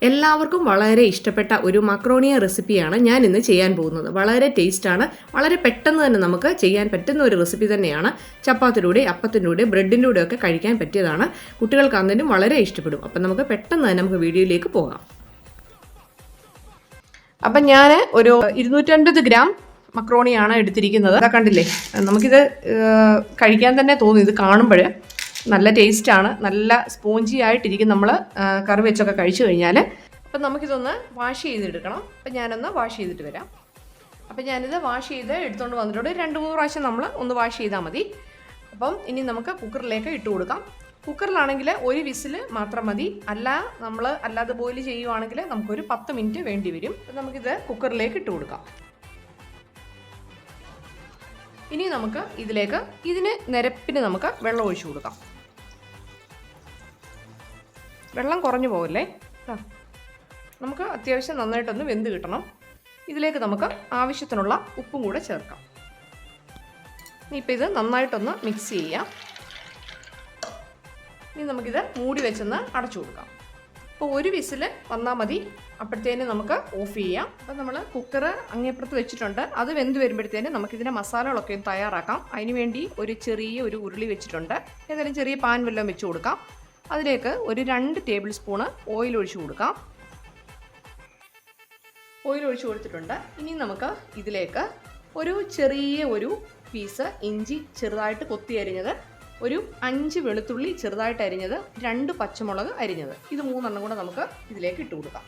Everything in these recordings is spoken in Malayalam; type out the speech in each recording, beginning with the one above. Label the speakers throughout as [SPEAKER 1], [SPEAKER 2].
[SPEAKER 1] എല്ലാവർക്കും വളരെ ഇഷ്ടപ്പെട്ട ഒരു മക്രോണിയ റെസിപ്പിയാണ് ഞാൻ ഇന്ന് ചെയ്യാൻ പോകുന്നത്. വളരെ ടേസ്റ്റാണ്, വളരെ പെട്ടെന്ന് തന്നെ നമുക്ക് ചെയ്യാൻ പറ്റുന്ന ഒരു റെസിപ്പി തന്നെയാണ്. ചപ്പാത്തിലൂടെ, അപ്പത്തിലൂടെ, ബ്രെഡിൻ്റെ കൂടെ ഒക്കെ കഴിക്കാൻ പറ്റിയതാണ്. കുട്ടികൾക്കാണെങ്കിലും വളരെ ഇഷ്ടപ്പെടും. അപ്പം നമുക്ക് പെട്ടെന്ന് തന്നെ നമുക്ക് വീഡിയോയിലേക്ക് പോകാം. അപ്പം ഞാൻ ഒരു 250 ഗ്രാം മക്രോണിയാണ് എടുത്തിരിക്കുന്നത്. അതാ കണ്ടില്ലേ, നമുക്കിത് കഴിക്കാൻ തന്നെ തോന്നും. ഇത് കാണുമ്പോൾ നല്ല ടേസ്റ്റാണ്, നല്ല സ്പോഞ്ചി ആയിട്ടിരിക്കും നമ്മൾ കറി വെച്ചൊക്കെ കഴിച്ചു കഴിഞ്ഞാൽ. അപ്പം നമുക്കിതൊന്ന് വാഷ് ചെയ്തെടുക്കണം. അപ്പം ഞാനൊന്ന് വാഷ് ചെയ്തിട്ട് വരാം. അപ്പം ഞാനിത് വാഷ് ചെയ്ത് എടുത്തുകൊണ്ട് വന്നിട്ടുണ്ട്. 2-3 പ്രാവശ്യം നമ്മൾ ഒന്ന് വാഷ് ചെയ്താൽ മതി. അപ്പം ഇനി നമുക്ക് കുക്കറിലേക്ക് ഇട്ട് കൊടുക്കാം. കുക്കറിലാണെങ്കിൽ ഒരു വിസിൽ മാത്രം മതി. നമ്മൾ അല്ലാതെ ബോയിൽ ചെയ്യുവാണെങ്കിൽ നമുക്കൊരു 10 മിനിറ്റ് വേണ്ടി വരും. അപ്പം നമുക്കിത് കുക്കറിലേക്ക് ഇട്ട് കൊടുക്കാം. ഇനി നമുക്ക് ഇതിന് നിരപ്പിന് നമുക്ക് വെള്ളം ഒഴിച്ചു കൊടുക്കാം. വെള്ളം കുറഞ്ഞു പോകല്ലേ. നമുക്ക് അത്യാവശ്യം നന്നായിട്ടൊന്ന് വെന്ത് കിട്ടണം. ഇതിലേക്ക് നമുക്ക് ആവശ്യത്തിനുള്ള ഉപ്പും കൂടെ ചേർക്കാം. ഇനിയിപ്പോൾ ഇത് നന്നായിട്ടൊന്ന് മിക്സ് ചെയ്യാം. ഇനി നമുക്കിത് മൂടി വെച്ചൊന്ന് അടച്ചു കൊടുക്കാം. ഇപ്പോൾ ഒരു വിസിൽ വന്നാൽ മതി. അപ്പോഴത്തേന് നമുക്ക് ഓഫ് ചെയ്യാം. അപ്പോൾ നമ്മൾ കുക്കർ അങ്ങേപ്പുറത്ത് വെച്ചിട്ടുണ്ട്. അത് വെന്ത് വരുമ്പോഴത്തേന് നമുക്കിതിൻ്റെ മസാലകളൊക്കെ തയ്യാറാക്കാം. അതിന് വേണ്ടി ഒരു ചെറിയ ഉരുളി വെച്ചിട്ടുണ്ട്. ഏതായാലും ചെറിയ പാൻ വല്ലതും വെച്ച് കൊടുക്കാം. അതിലേക്ക് ഒരു 2 ടേബിൾ സ്പൂണ് ഓയിൽ ഒഴിച്ചു കൊടുക്കാം. ഓയിൽ ഒഴിച്ചു കൊടുത്തിട്ടുണ്ട്. ഇനി നമുക്ക് ഇതിലേക്ക് ഒരു ചെറിയ പീസ് ഇഞ്ചി ചെറുതായിട്ട് കൊത്തി അരിഞ്ഞത്, ഒരു 5 വെളുത്തുള്ളി ചെറുതായിട്ട് അരിഞ്ഞത്, 2 പച്ചമുളക് അരിഞ്ഞത്, ഇത് 3 എണ്ണം കൂടെ നമുക്ക് ഇതിലേക്ക് ഇട്ട് കൊടുക്കാം.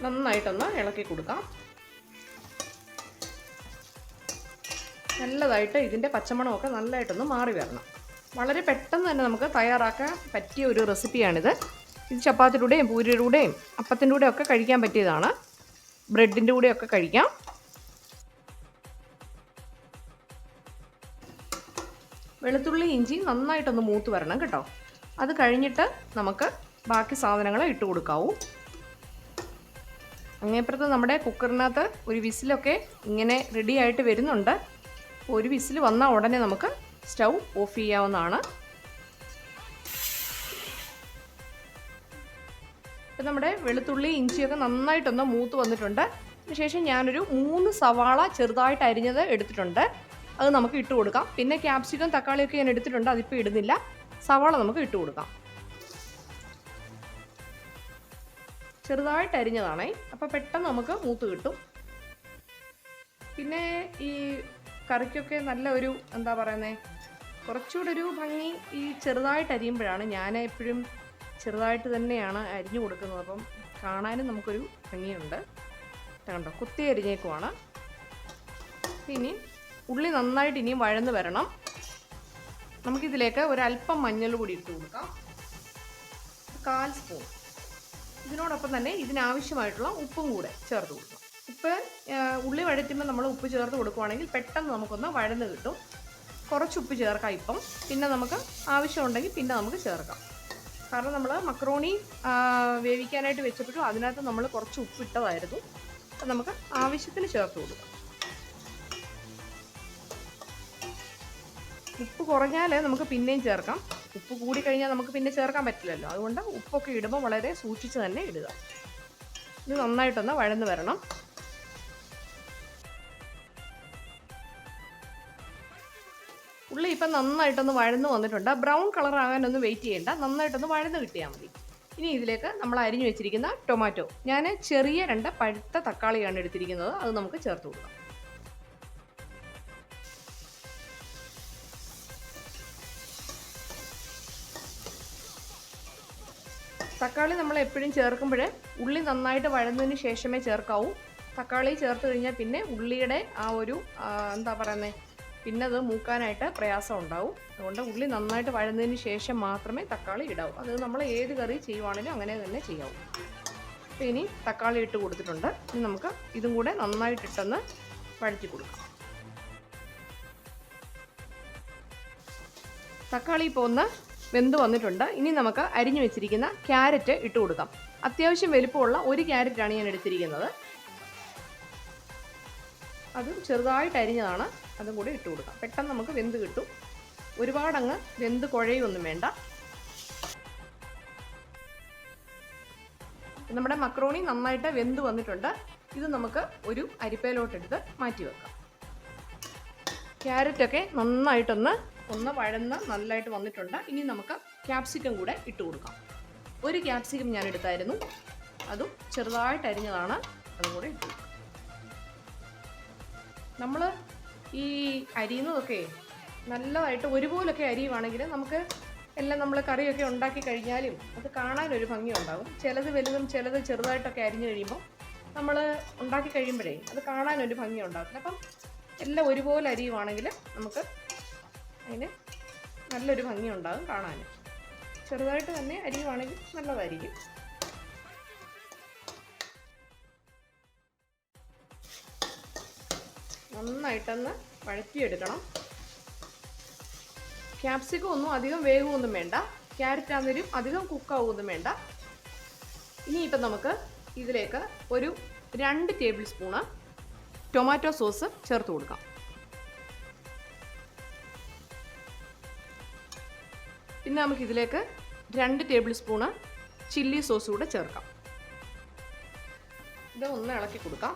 [SPEAKER 1] നന്നായിട്ടൊന്ന് ഇളക്കി കൊടുക്കാം. നല്ലതായിട്ട് ഇതിൻ്റെ പച്ചമണമൊക്കെ നല്ലതായിട്ടൊന്ന് മാറി വരണം. വളരെ പെട്ടെന്ന് തന്നെ നമുക്ക് തയ്യാറാക്കാൻ പറ്റിയ ഒരു റെസിപ്പിയാണിത്. ഇത് ചപ്പാത്തിലൂടെയും പൂരിയുടെ കൂടെയും അപ്പത്തിൻ്റെ കൂടെയും ഒക്കെ കഴിക്കാൻ പറ്റിയതാണ്. ബ്രെഡിൻ്റെ കൂടെയൊക്കെ കഴിക്കാം. വെളുത്തുള്ളി ഇഞ്ചി നന്നായിട്ടൊന്ന് മൂത്ത് വരണം കേട്ടോ. അത് കഴിഞ്ഞിട്ട് നമുക്ക് ബാക്കി സാധനങ്ങൾ ഇട്ട് കൊടുക്കാവൂ. അങ്ങേപ്പുറത്ത് നമ്മുടെ കുക്കറിനകത്ത് ഒരു വിസിലൊക്കെ ഇങ്ങനെ റെഡി ആയിട്ട് വരുന്നുണ്ട്. ഒരു വിസിൽ വന്നാൽ ഉടനെ നമുക്ക് സ്റ്റൗ ഓഫ് ചെയ്യാവുന്നതാണ്. ഇപ്പം നമ്മുടെ വെളുത്തുള്ളി ഇഞ്ചിയൊക്കെ നന്നായിട്ടൊന്ന് മൂത്ത് വന്നിട്ടുണ്ട്. അതിനുശേഷം ഞാനൊരു 3 സവാള ചെറുതായിട്ട് അരിഞ്ഞത് എടുത്തിട്ടുണ്ട്. അത് നമുക്ക് ഇട്ട് കൊടുക്കാം. പിന്നെ ക്യാപ്സിക്കം തക്കാളിയൊക്കെ ഞാൻ എടുത്തിട്ടുണ്ട്, അതിപ്പോൾ ഇടുന്നില്ല. സവാള നമുക്ക് ഇട്ട് കൊടുക്കാം. ചെറുതായിട്ട് അരിഞ്ഞതാണേ, അപ്പോൾ പെട്ടെന്ന് നമുക്ക് മൂത്ത് കിട്ടും. പിന്നെ ഈ കറിക്കൊക്കെ നല്ല എന്താ പറയുന്നത്, കുറച്ചുകൂടെ ഒരു ഭംഗി ഈ ചെറുതായിട്ട് അരിയുമ്പോഴാണ്. ഞാൻ എപ്പോഴും ചെറുതായിട്ട് തന്നെയാണ് അരിഞ്ഞു കൊടുക്കുന്നത്. അപ്പം കാണാനും നമുക്കൊരു ഭംഗിയുണ്ട്. കണ്ടോ, കുത്തി അരിഞ്ഞേക്കുവാണ്. ഇനി ഉള്ളി നന്നായിട്ട് ഇനിയും വഴന്ന് വരണം. നമുക്കിതിലേക്ക് ഒരല്പം മഞ്ഞൾ പൊടി ഇട്ട് കൊടുക്കാം, 1/4 സ്പൂൺ. ഇതിനോടൊപ്പം തന്നെ ഇതിനാവശ്യമായിട്ടുള്ള ഉപ്പും കൂടെ ചേർത്ത് കൊടുക്കാം. ഉപ്പ് ഉള്ളി വഴറ്റുമ്പോൾ നമ്മൾ ഉപ്പ് ചേർത്ത് കൊടുക്കുവാണെങ്കിൽ പെട്ടെന്ന് നമുക്കൊന്ന് വഴന്ന് കിട്ടും. കുറച്ച് ഉപ്പ് ചേർക്കാം ഇപ്പം. പിന്നെ നമുക്ക് ആവശ്യമുണ്ടെങ്കിൽ പിന്നെ നമുക്ക് ചേർക്കാം. കാരണം നമ്മൾ മക്രോണി വേവിക്കാനായിട്ട് വെച്ചപ്പോഴും അതിനകത്ത് നമ്മൾ കുറച്ച് ഉപ്പിട്ടതായിരുന്നു. അപ്പം നമുക്ക് ആവശ്യത്തിന് ചേർത്ത് കൊടുക്കാം. ഉപ്പ് കുറഞ്ഞാൽ നമുക്ക് പിന്നെയും ചേർക്കാം. ഉപ്പ് കൂടിക്കഴിഞ്ഞാൽ നമുക്ക് പിന്നെ ചേർക്കാൻ പറ്റില്ലല്ലോ. അതുകൊണ്ട് ഉപ്പൊക്കെ ഇടുമ്പോൾ വളരെ സൂക്ഷിച്ച് തന്നെ ഇടുക. ഇത് നന്നായിട്ടൊന്ന് വഴന്ന് വരണം. ഉള്ളി ഇപ്പം നന്നായിട്ടൊന്ന് വഴന്ന് വന്നിട്ടുണ്ട്. ബ്രൗൺ കളർ ആകാനൊന്നും വെയിറ്റ് ചെയ്യേണ്ട, നന്നായിട്ടൊന്ന് വഴന്ന് കിട്ടിയാൽ മതി. ഇനി ഇതിലേക്ക് നമ്മൾ അരിഞ്ഞു വെച്ചിരിക്കുന്ന ടൊമാറ്റോ, ഞാൻ ചെറിയ 2 പഴുത്ത തക്കാളിയാണ് എടുത്തിരിക്കുന്നത്, അത് നമുക്ക് ചേർത്ത് കൊടുക്കാം. തക്കാളി നമ്മൾ എപ്പോഴും ചേർക്കുമ്പോൾ ഉള്ളി നന്നായിട്ട് വഴന്നതിന് ശേഷമേ ചേർക്കാവൂ. തക്കാളി ചേർത്ത് കഴിഞ്ഞാൽ പിന്നെ ഉള്ളിയുടെ എന്താ പറയുന്നത്, പിന്നെ അത് മൂക്കാനായിട്ട് പ്രയാസം ഉണ്ടാവും. അതുകൊണ്ട് ഉള്ളി നന്നായിട്ട് വഴന്നതിന് ശേഷം മാത്രമേ തക്കാളി ഇടാവൂ. അത് നമ്മൾ ഏത് കറി ചെയ്യുവാണെങ്കിലും അങ്ങനെ തന്നെ ചെയ്യാവൂ. അപ്പോൾ ഇനി തക്കാളി ഇട്ട് കൊടുത്തിട്ടുണ്ട്. ഇനി നമുക്ക് ഇതും കൂടെ നന്നായിട്ടിട്ടൊന്ന് വഴറ്റി കൊടുക്കാം. തക്കാളി ഇപ്പോൾ ഒന്ന് വെന്ത് വന്നിട്ടുണ്ട്. ഇനി നമുക്ക് അരിഞ്ഞു വെച്ചിരിക്കുന്ന ക്യാരറ്റ് ഇട്ട് കൊടുക്കാം. അത്യാവശ്യം വലുപ്പമുള്ള ഒരു ക്യാരറ്റാണ് ഞാൻ എടുത്തിരിക്കുന്നത്. അതും ചെറുതായിട്ട് അരിഞ്ഞതാണ്, അതും കൂടി ഇട്ട് കൊടുക്കാം. പെട്ടെന്ന് നമുക്ക് വെന്ത് കിട്ടും. ഒരുപാടങ്ങ് വെന്ത് കുഴയൊന്നും വേണ്ട. നമ്മുടെ മക്രോണി നന്നായിട്ട് വെന്ത് വന്നിട്ടുണ്ട്. ഇത് നമുക്ക് ഒരു അരിപ്പയിലോട്ടെടുത്ത് മാറ്റി വെക്കാം. ക്യാരറ്റൊക്കെ നന്നായിട്ടൊന്ന് വഴന്ന് നല്ലതായിട്ട് വന്നിട്ടുണ്ട്. ഇനി നമുക്ക് ക്യാപ്സിക്കം കൂടെ ഇട്ട് കൊടുക്കാം. ഒരു ക്യാപ്സിക്കം ഞാൻ എടുത്തായിരുന്നു, അതും ചെറുതായിട്ട് അരിഞ്ഞതാണ്, അതും കൂടെ ഇട്ടു. നമ്മൾ ഈ അരിയുന്നതൊക്കെ നല്ലതായിട്ട് ഒരുപോലൊക്കെ അരിയുവാണെങ്കിൽ നമുക്ക് എല്ലാം നമ്മൾ കറിയൊക്കെ ഉണ്ടാക്കി കഴിഞ്ഞാലും അത് കാണാനൊരു ഭംഗി ഉണ്ടാകും. ചിലത് വലുതും ചിലത് ചെറുതായിട്ടൊക്കെ അരിഞ്ഞു കഴിയുമ്പോൾ നമ്മൾ ഉണ്ടാക്കി കഴിയുമ്പോഴേ അത് കാണാനൊരു ഭംഗി ഉണ്ടാകും. അപ്പം എല്ലാം ഒരുപോലെ അരിയുവാണെങ്കിൽ നമുക്ക് അതിന് നല്ലൊരു ഭംഗി ഉണ്ടാകും കാണാൻ. ചെറുതായിട്ട് തന്നെ അരിയുവാണെങ്കിൽ നല്ലതായിരിക്കും. നന്നായിട്ടൊന്ന് വഴറ്റിയെടുക്കണം. ക്യാപ്സിക്കം ഒന്നും അധികം വേഗമൊന്നും വേണ്ട, ക്യാരറ്റ് ആണെങ്കിലും അധികം കുക്കാവൊന്നും വേണ്ട. ഇനിയിപ്പം നമുക്ക് ഇതിലേക്ക് ഒരു 2 ടേബിൾ സ്പൂണ് ടൊമാറ്റോ സോസ് ചേർത്ത് കൊടുക്കാം. പിന്നെ നമുക്കിതിലേക്ക് 2 ടേബിൾ സ്പൂണ് ചില്ലി സോസ് കൂടെ ചേർക്കാം. ഇത് ഒന്ന് ഇളക്കി കൊടുക്കാം.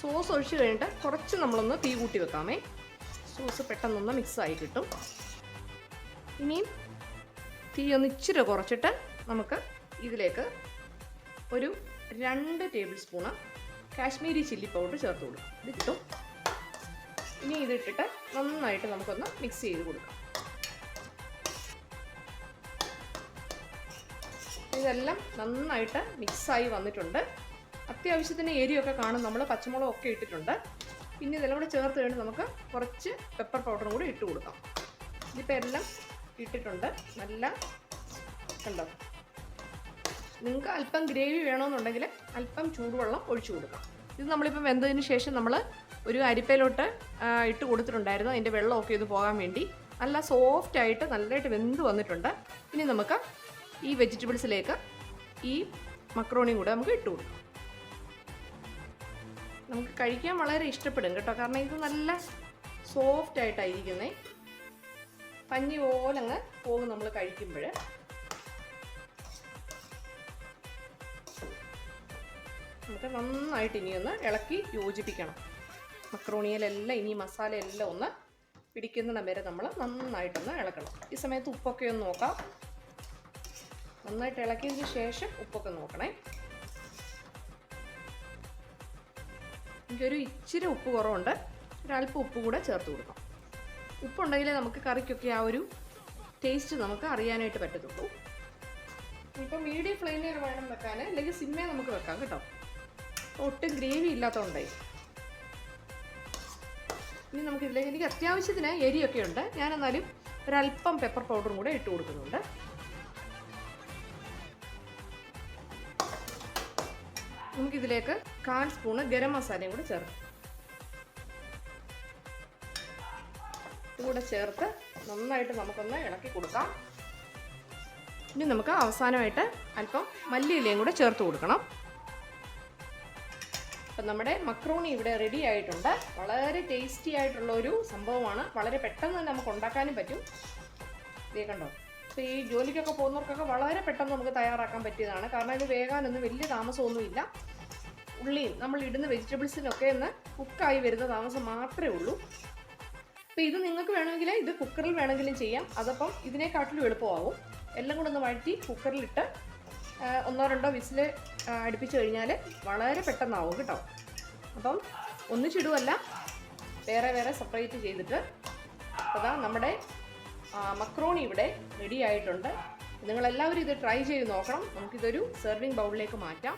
[SPEAKER 1] സോസ് ഒഴിച്ച് കഴിഞ്ഞിട്ട് കുറച്ച് നമ്മളൊന്ന് തീ കൂട്ടി വെക്കാമേ. സോസ് പെട്ടെന്നൊന്ന് മിക്സായി കിട്ടും. ഇനിയും തീ ഒന്ന് ഇച്ചിരി കുറച്ചിട്ട് നമുക്ക് ഇതിലേക്ക് ഒരു 2 table spoon Kashmiri chilli powder ചേർത്ത് കൊടുക്കാം. ഇത് കിട്ടും. ഇനി ഇതിട്ടിട്ട് നന്നായിട്ട് നമുക്കൊന്ന് മിക്സ് ചെയ്ത് കൊടുക്കാം. ഇതെല്ലാം നന്നായിട്ട് മിക്സായി വന്നിട്ടുണ്ട്. അത്യാവശ്യത്തിന് എരിയൊക്കെ കാണും. നമ്മൾ പച്ചമുളകൊക്കെ ഇട്ടിട്ടുണ്ട്. പിന്നെ ഇതെല്ലാം കൂടെ ചേർത്ത് കഴിഞ്ഞ് നമുക്ക് കുറച്ച് പെപ്പർ പൗഡറും കൂടി ഇട്ട് കൊടുക്കാം. ഇതിപ്പോൾ എല്ലാം ഇട്ടിട്ടുണ്ട്. നല്ല കണ്ടോ, നിങ്ങൾക്ക് അല്പം ഗ്രേവി വേണമെന്നുണ്ടെങ്കിൽ അല്പം ചൂടുവെള്ളം ഒഴിച്ചു കൊടുക്കാം. ഇത് നമ്മളിപ്പോൾ വെന്തതിന് ശേഷം നമ്മൾ ഒരു അരിപ്പയിലോട്ട് ഇട്ട് കൊടുത്തിട്ടുണ്ടായിരുന്നു, അതിൻ്റെ വെള്ളമൊക്കെ ഇത് പോകാൻ വേണ്ടി. നല്ല സോഫ്റ്റായിട്ട് നല്ലതായിട്ട് വെന്ത് വന്നിട്ടുണ്ട്. ഇനി നമുക്ക് ഈ വെജിറ്റബിൾസിലേക്ക് ഈ മക്രോണിയും കൂടെ നമുക്ക് ഇട്ട് കൊടുക്കാം. നമുക്ക് കഴിക്കാൻ വളരെ ഇഷ്ടപ്പെടും കേട്ടോ, കാരണം ഇത് നല്ല സോഫ്റ്റായിട്ടായിരിക്കുന്നേ. പഞ്ഞി പോലെ അങ്ങ് പോകും നമ്മൾ കഴിക്കുമ്പോൾ. നമുക്ക് നന്നായിട്ട് ഇനിയൊന്ന് ഇളക്കി യോജിപ്പിക്കണം. മക്രോണിയിലെല്ലാം ഇനി മസാലയെല്ലാം ഒന്ന് പിടിക്കുന്നിടം വരെ നമ്മൾ നന്നായിട്ടൊന്ന് ഇളക്കണം. ഈ സമയത്ത് ഉപ്പൊക്കെ ഒന്ന് നോക്കാം. നന്നായിട്ട് ഇളക്കിയതിന് ശേഷം ഉപ്പൊക്കെ നോക്കണേ. എനിക്കൊരു ഇച്ചിരി ഉപ്പ് കുറവുണ്ട്, ഒരല്പം ഉപ്പ് കൂടെ ചേർത്ത് കൊടുക്കാം. ഉപ്പുണ്ടെങ്കിലേ നമുക്ക് കറിക്കൊക്കെ ആ ഒരു ടേസ്റ്റ് നമുക്ക് അറിയാനായിട്ട് പറ്റത്തുള്ളൂ. ഇപ്പം മീഡിയം ഫ്ലെയിമിൽ വേണം വെക്കാൻ, അല്ലെങ്കിൽ സിമ്മേ നമുക്ക് വെക്കാം കേട്ടോ. ഒട്ടും ഗ്രേവി ഇല്ലാത്തതുകൊണ്ടേ. ഇനി നമുക്കിതിലേക്ക് എനിക്ക് അത്യാവശ്യത്തിന് എരിയൊക്കെ ഉണ്ട്. ഞാനെന്നാലും ഒരല്പം പെപ്പർ പൗഡറും കൂടെ ഇട്ട് കൊടുക്കുന്നുണ്ട്. നമുക്കിതിലേക്ക് 1/4 സ്പൂണ് ഗരം മസാലയും കൂടെ ചേർക്കാം. ഇതുകൂടെ ചേർത്ത് നന്നായിട്ട് നമുക്കൊന്ന് ഇളക്കി കൊടുക്കാം. ഇനി നമുക്ക് അവസാനമായിട്ട് അല്പം മല്ലിയിലയും കൂടെ ചേർത്ത് കൊടുക്കണം. അപ്പം നമ്മുടെ മക്രോണി ഇവിടെ റെഡി ആയിട്ടുണ്ട്. വളരെ ടേസ്റ്റി ആയിട്ടുള്ള ഒരു സംഭവമാണ്. വളരെ പെട്ടെന്ന് തന്നെ നമുക്ക് ഉണ്ടാക്കാനും പറ്റും. ഇതേ കണ്ടോ, അപ്പോൾ ഈ ജോലിക്കൊക്കെ പോകുന്നവർക്കൊക്കെ വളരെ പെട്ടെന്ന് നമുക്ക് തയ്യാറാക്കാൻ പറ്റിയതാണ്. കാരണം ഇത് വേകാനൊന്നും വലിയ താമസമൊന്നുമില്ല. ഉള്ളിയും നമ്മൾ ഇടുന്ന വെജിറ്റബിൾസിനൊക്കെ ഒന്ന് കുക്കായി വരുന്ന താമസം മാത്രമേ ഉള്ളൂ. അപ്പോൾ ഇത് നിങ്ങൾക്ക് വേണമെങ്കിൽ ഇത് കുക്കറിൽ വേണമെങ്കിലും ചെയ്യാം. അതപ്പം ഇതിനെക്കാട്ടിലും എളുപ്പമാവും. എല്ലാം കൂടെ ഒന്ന് വഴറ്റി കുക്കറിലിട്ട് 1-2 വിസിൽ അടുപ്പിച്ച് കഴിഞ്ഞാൽ വളരെ പെട്ടെന്നാവും കേട്ടോ. അപ്പം ഒന്നിച്ചിടുവല്ല, വേറെ വേറെ സെപ്പറേറ്റ് ചെയ്തിട്ട്. അതാ നമ്മുടെ മക്രോണി ഇവിടെ റെഡി ആയിട്ടുണ്ട്. നിങ്ങളെല്ലാവരും ഇത് ട്രൈ ചെയ്ത് നോക്കണം. നമുക്കിതൊരു സെർവിങ് ബൗളിലേക്ക് മാറ്റാം.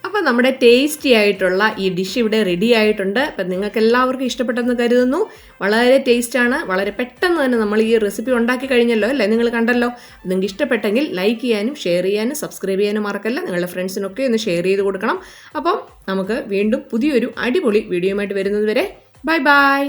[SPEAKER 1] അപ്പോൾ നമ്മുടെ ടേസ്റ്റി ആയിട്ടുള്ള ഈ ഡിഷ് ഇവിടെ റെഡി ആയിട്ടുണ്ട്. അപ്പം നിങ്ങൾക്ക് എല്ലാവർക്കും ഇഷ്ടപ്പെട്ടെന്ന് കരുതുന്നു. വളരെ ടേസ്റ്റാണ്. വളരെ പെട്ടെന്ന് തന്നെ നമ്മൾ ഈ റെസിപ്പി ഉണ്ടാക്കി കഴിഞ്ഞല്ലോ അല്ലേ, നിങ്ങൾ കണ്ടല്ലോ. നിങ്ങൾക്ക് ഇഷ്ടപ്പെട്ടെങ്കിൽ ലൈക്ക് ചെയ്യാനും ഷെയർ ചെയ്യാനും സബ്സ്ക്രൈബ് ചെയ്യാനും മറക്കല്ല. നിങ്ങളുടെ ഫ്രണ്ട്സിനൊക്കെ ഒന്ന് ഷെയർ ചെയ്ത് കൊടുക്കണം. അപ്പം നമുക്ക് വീണ്ടും പുതിയൊരു അടിപൊളി വീഡിയോയുമായിട്ട് വരുന്നത് വരെ ബൈ ബൈ.